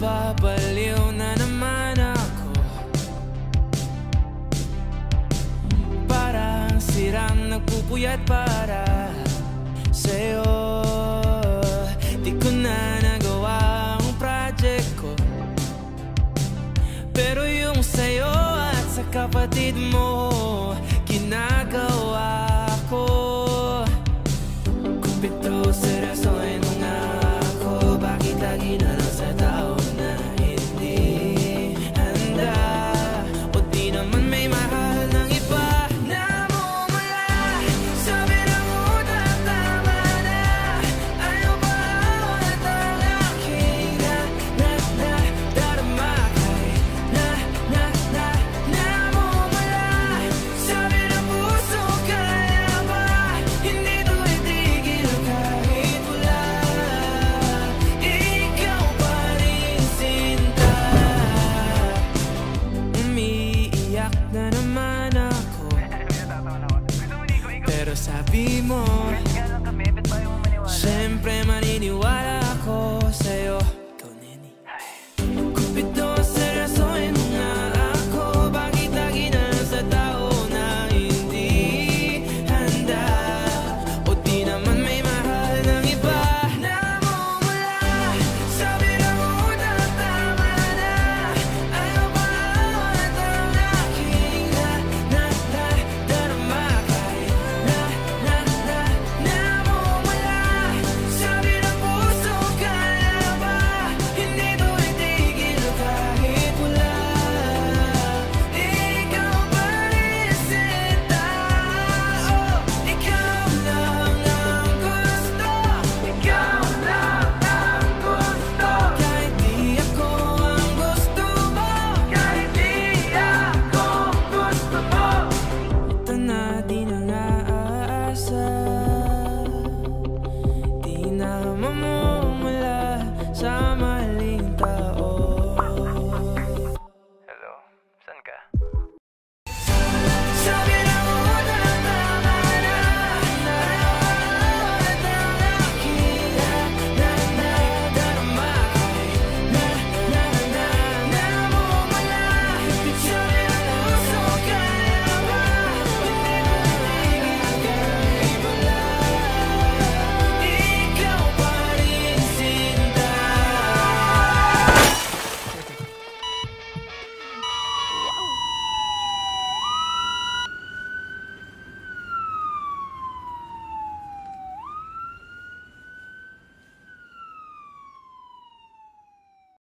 Napapaliw na naman ako, parang sirang nagpupuyat para sa'yo. Di ko na nagawa ang project ko, pero yung sa'yo at sa kapatid mo ginagawa ko. Kumpito, seryoso ay mga ako, bakit lagi na lang sa tao na hindi handa? O di naman may mahal ng iba. Namumula, sabi na muna tama na. Ayaw ba ulit ang aking darama kay namumula, sabi ng puso, kaya ba hindi to itigil kahit wala ikaw pa rin, sinta. Umiiyak na naman ako, pero sabi mo siyempre maniniwala ako sa'yo. Ikaw, Neni. Kumpito, seryosohin mo nga ako, bakit lagi na lang sa tao na hindi handa? O di naman may mahal ng iba. Namumula, sabi na muna tama na. Ayaw ba ulit ang aking darama kay namumula, sabi ng puso, kaya ba hindi to itigil kahit wala ikaw pa rin, sinta. Oh, ikaw lang ang gusto, ikaw lang ang gusto. Kahit di ako ang gusto mo, kahit di ako gusto mo. Ito na, di na naasa, di na mamumula sa